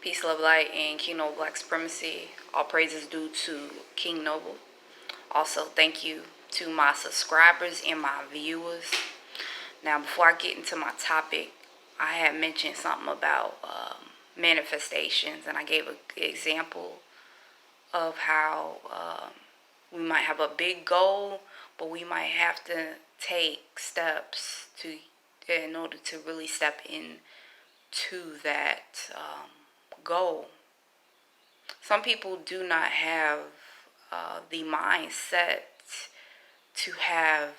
Peace, love, light, and King Noble Black Supremacy. All praises due to King Noble. Also, thank you to my subscribers and my viewers. Now, before I get into my topic, I had mentioned something about manifestations, and I gave an example of how we might have a big goal, but we might have to take steps in order to really step into that goal. Some people do not have the mindset to have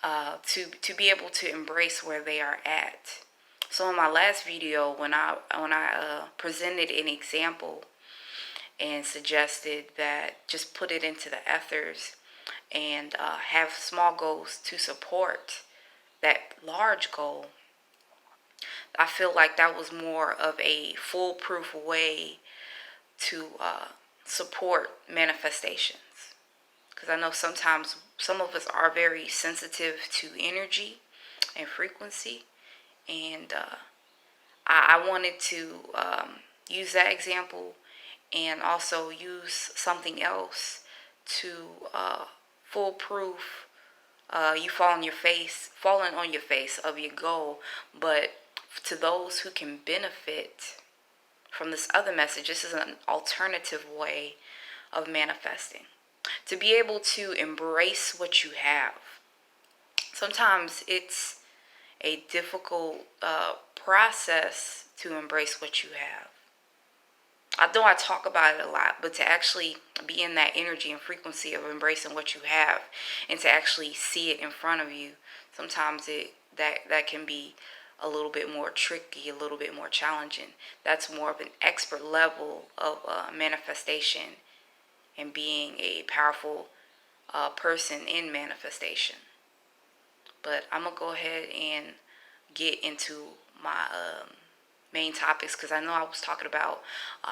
to be able to embrace where they are at. So in my last video, when I presented an example and suggested that just put it into the ethers and have small goals to support that large goal, I feel like that was more of a foolproof way to support manifestations. Because I know sometimes some of us are very sensitive to energy and frequency. And I wanted to use that example and also use something else to foolproof you falling on your face of your goal. But to those who can benefit from this other message, this is an alternative way of manifesting. To be able to embrace what you have. Sometimes it's a difficult process to embrace what you have. I know I talk about it a lot, but to actually be in that energy and frequency of embracing what you have and to actually see it in front of you, sometimes that can be a little bit more tricky, a little bit more challenging. That's more of an expert level of manifestation and being a powerful person in manifestation. But I'm going to go ahead and get into my main topics, because I know I was talking about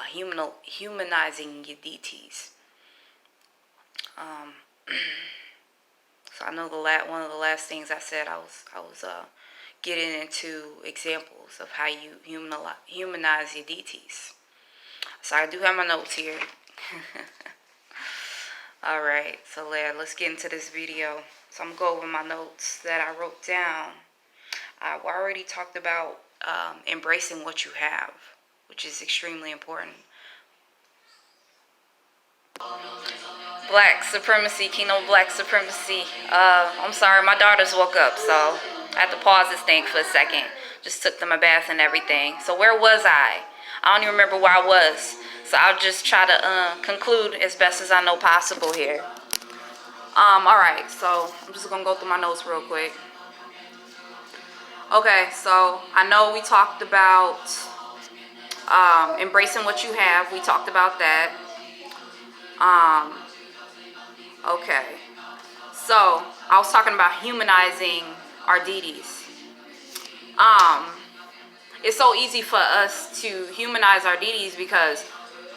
humanizing your deities. So I know one of the last things I said, I was getting into examples of how you humanize your deities. So I do have my notes here. Alright, so let's get into this video. So I'm going to go over my notes that I wrote down. I already talked about embracing what you have, which is extremely important. Black supremacy, King Noble Black Supremacy. I'm sorry, my daughters woke up, so I had to pause this thing for a second. Just took them a bath and everything. So where was I? I don't even remember where I was. So I'll just try to conclude as best as I know possible here. Alright, so I'm just going to go through my notes real quick. Okay, so I know we talked about embracing what you have. We talked about that. Okay, so I was talking about humanizing our deities. It's so easy for us to humanize our deities because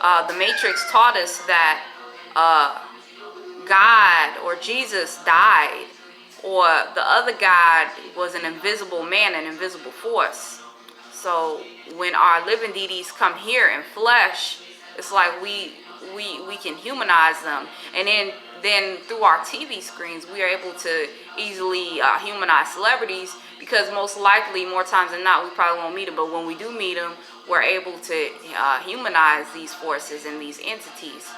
the Matrix taught us that God or Jesus died, or the other God was an invisible man, an invisible force. So when our living deities come here in flesh, it's like we can humanize them, and then through our TV screens we are able to easily humanize celebrities, because most likely, more times than not, we probably won't meet them, but when we do meet them, we're able to humanize these forces and these entities.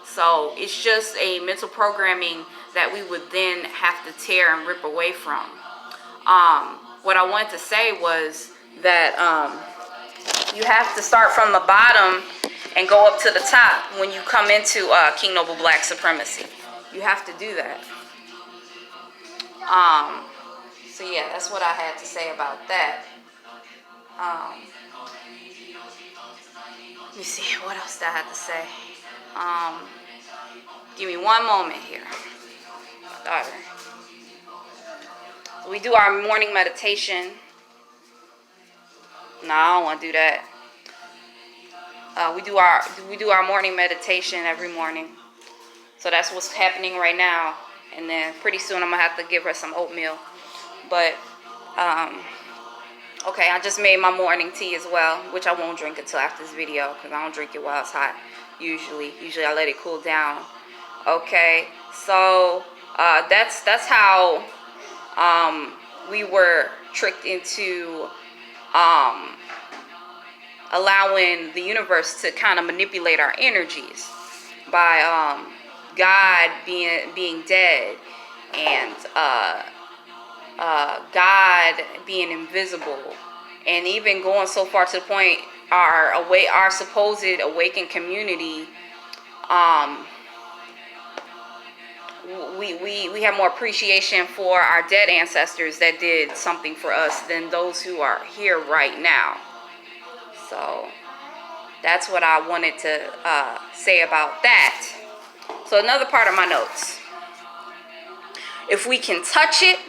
So it's just a mental programming that we would then have to tear and rip away from. What I wanted to say was that you have to start from the bottom and go up to the top when you come into King Noble Black Supremacy. You have to do that. So yeah, that's what I had to say about that. Let me see, what else did I have to say? Give me one moment here. My daughter. We do our morning meditation. No, I don't want to do that. We do our morning meditation every morning. So that's what's happening right now. And then pretty soon I'm gonna have to give her some oatmeal. But Okay, I just made my morning tea as well, which I won't drink until after this video because I don't drink it while it's hot. Usually I let it cool down. Okay, so that's how we were tricked into allowing the universe to kind of manipulate our energies by God being dead and God being invisible, and even going so far to the point our supposed awakened community, we have more appreciation for our dead ancestors that did something for us than those who are here right now. So that's what I wanted to say about that. So another part of my notes: if we can touch it,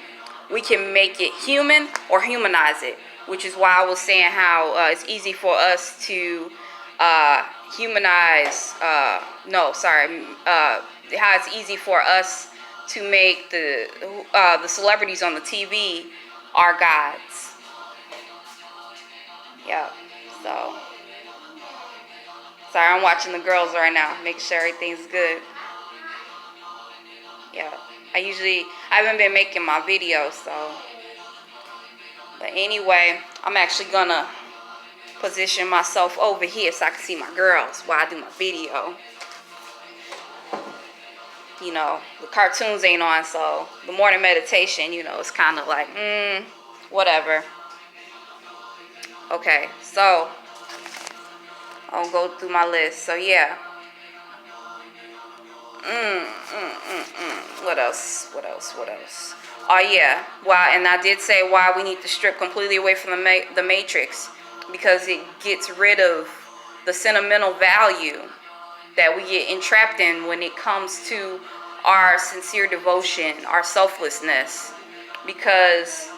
we can make it human or humanize it, which is why I was saying how it's easy for us to humanize, how it's easy for us to make the celebrities on the TV our gods. Yeah, so sorry, I'm watching the girls right now, make sure everything's good. Yeah, I haven't been making my videos, so. But anyway, I'm actually gonna position myself over here so I can see my girls while I do my video. You know, the cartoons ain't on, so the morning meditation, you know, it's kind of like, whatever. Okay, so I'll go through my list. So yeah. What else? Oh yeah. Why? And I did say why we need to strip completely away from the matrix, because it gets rid of the sentimental value that we get entrapped in when it comes to our sincere devotion, our selflessness. Because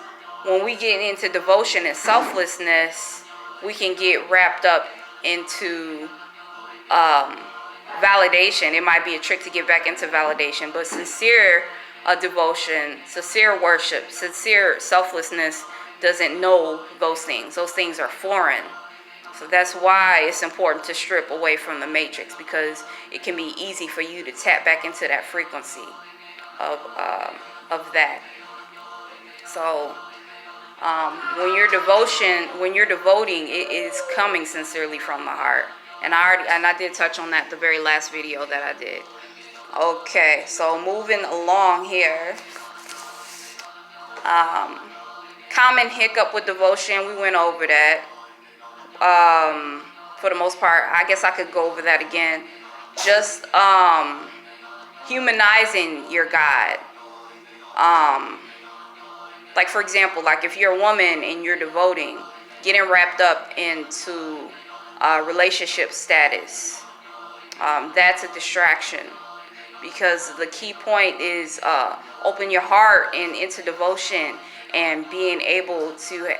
when we get into devotion and selflessness, we can get wrapped up into validation. It might be a trick to get back into validation, but sincere devotion, sincere worship, sincere selflessness doesn't know those things. Those things are foreign. So that's why it's important to strip away from the matrix, because it can be easy for you to tap back into that frequency of that. So when you're devoting, it is coming sincerely from the heart. And I did touch on that the very last video that I did. Okay, so moving along here. Common hiccup with devotion, we went over that. For the most part, I guess I could go over that again. Just humanizing your God. Like for example, like if you're a woman and you're devoting, getting wrapped up into relationship status, that's a distraction, because the key point is open your heart and into devotion and being able to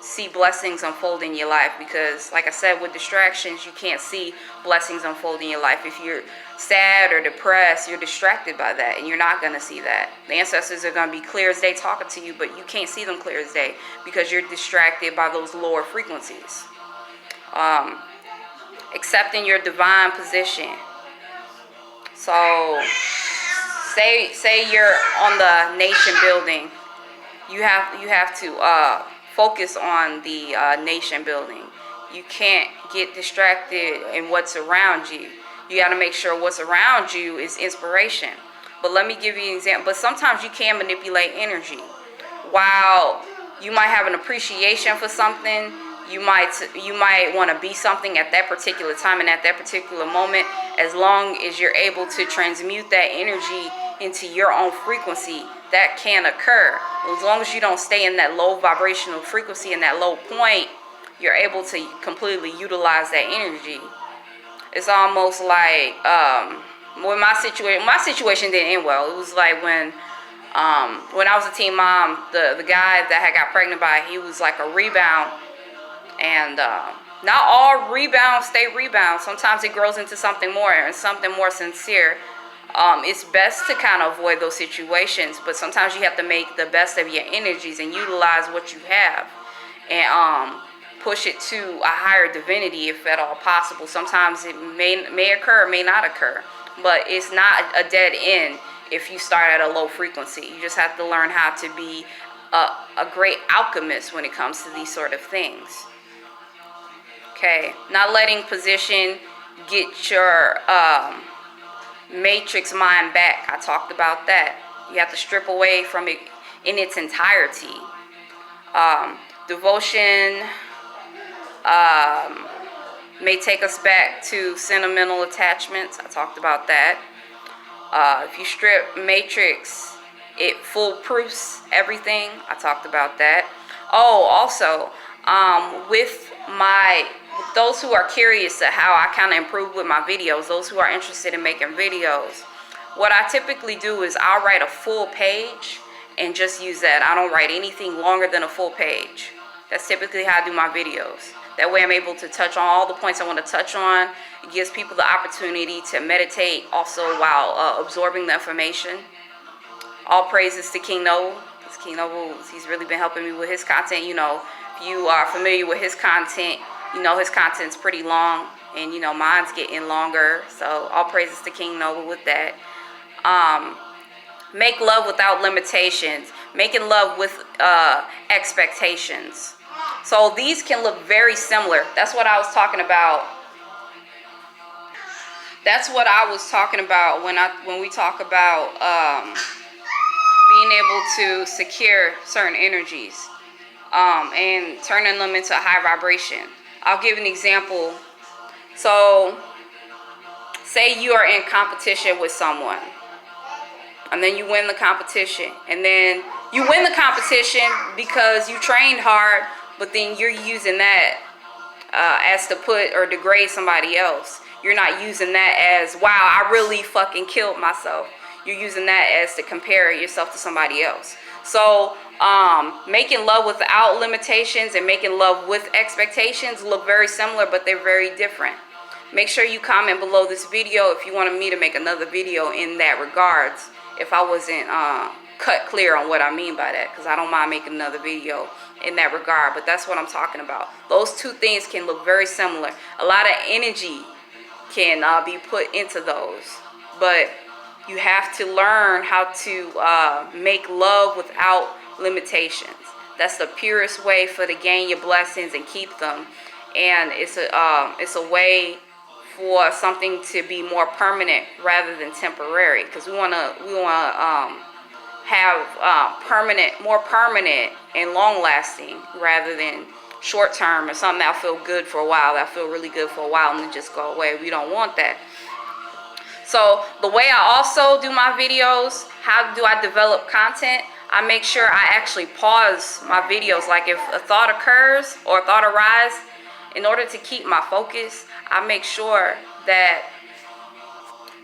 see blessings unfold in your life. Because like I said, with distractions, you can't see blessings unfold in your life. If you're sad or depressed, you're distracted by that, and you're not going to see that. The ancestors are going to be clear as day talking to you, but you can't see them clear as day because you're distracted by those lower frequencies. Accepting your divine position. So say you're on the nation building, you have to focus on the nation building. You can't get distracted in what's around you. You got to make sure what's around you is inspiration. But let me give you an example. But sometimes you can manipulate energy. While you might have an appreciation for something, you might want to be something at that particular time and at that particular moment. As long as you're able to transmute that energy into your own frequency, that can occur. As long as you don't stay in that low vibrational frequency and that low point, you're able to completely utilize that energy. It's almost like when my situation didn't end well. It was like when I was a teen mom, the guy that I got pregnant by, he was like a rebound. And not all rebounds stay rebounds. Sometimes it grows into something more and something more sincere. It's best to kind of avoid those situations, but sometimes you have to make the best of your energies and utilize what you have. and push it to a higher divinity if at all possible. Sometimes it may occur, may not occur, but it's not a dead end if you start at a low frequency. You just have to learn how to be a great alchemist when it comes to these sort of things. Okay, not letting position get your matrix mind back. I talked about that. You have to strip away from it in its entirety. Devotion may take us back to sentimental attachments. I talked about that. If you strip matrix, it foolproofs everything. I talked about that. Oh, also, with those who are curious to how I kind of improve with my videos, those who are interested in making videos, what I typically do is I'll write a full page and just use that. I don't write anything longer than a full page. That's typically how I do my videos. That way I'm able to touch on all the points I want to touch on. It gives people the opportunity to meditate also while absorbing the information. All praises to King Noble. King Noble, he's really been helping me with his content. You know, if you are familiar with his content, you know his content's pretty long, and you know mine's getting longer. So all praises to King Noble with that. Make love without limitations. Making love with expectations. So these can look very similar. That's what I was talking about. That's what I was talking about when we talk about being able to secure certain energies and turning them into a high vibration. I'll give an example. So say you are in competition with someone, and then you win the competition, and then you win the competition because you trained hard, but then you're using that as to put or degrade somebody else. You're not using that as, wow, I really fucking killed myself. You're using that as to compare yourself to somebody else. So making love without limitations and making love with expectations look very similar, but they're very different. Make sure you comment below this video if you wanted me to make another video in that regards, if I wasn't cut clear on what I mean by that, because I don't mind making another video in that regard. But that's what I'm talking about. Those two things can look very similar. A lot of energy can be put into those, but you have to learn how to make love without limitations. That's the purest way for to gain your blessings and keep them. And it's a way for something to be more permanent rather than temporary. Because we wanna have more permanent and long lasting rather than short term or something that'll feel good for a while. That'll feel really good for a while and then just go away. We don't want that. So the way I also do my videos, how do I develop content? I make sure I actually pause my videos. Like if a thought occurs or a thought arises, in order to keep my focus, I make sure that,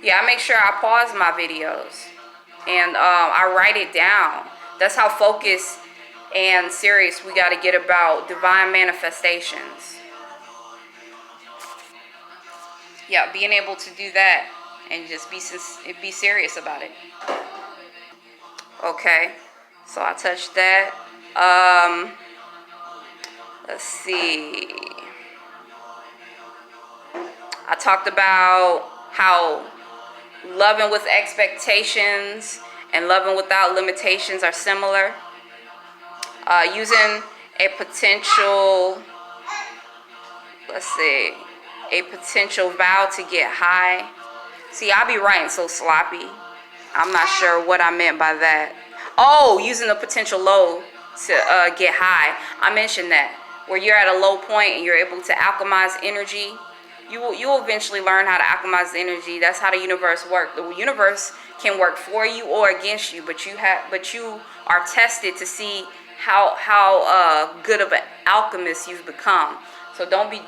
I make sure I pause my videos and I write it down. That's how focused and serious we got to get about divine manifestations. Yeah, being able to do that and just be serious about it. Okay, so I touched that. Let's see. I talked about how loving with expectations and loving without limitations are similar. Using a potential, a potential vow to get high. See, I be writing so sloppy. I'm not sure what I meant by that. Oh, using a potential low to get high. I mentioned that. Where you're at a low point and you're able to alchemize energy. You will eventually learn how to alchemize the energy. That's how the universe works. The universe can work for you or against you, but you are tested to see how good of an alchemist you've become. So don't be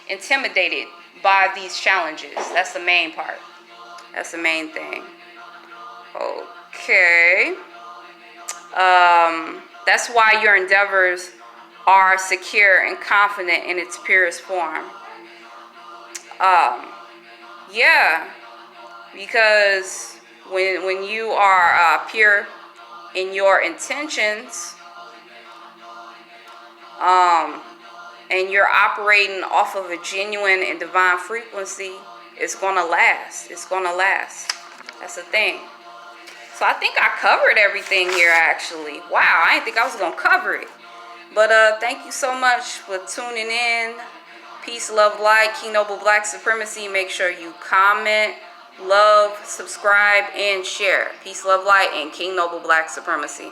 intimidated by these challenges. That's the main part. That's the main thing. Okay. That's why your endeavors are secure and confident in its purest form. Yeah, because when you are pure in your intentions, and you're operating off of a genuine and divine frequency, it's gonna last. It's gonna last. That's the thing. So I think I covered everything here actually. Wow, I didn't think I was gonna cover it. But thank you so much for tuning in. Peace, love, light, King Noble Black Supremacy. Make sure you comment, love, subscribe, and share. Peace, love, light, and King Noble Black Supremacy.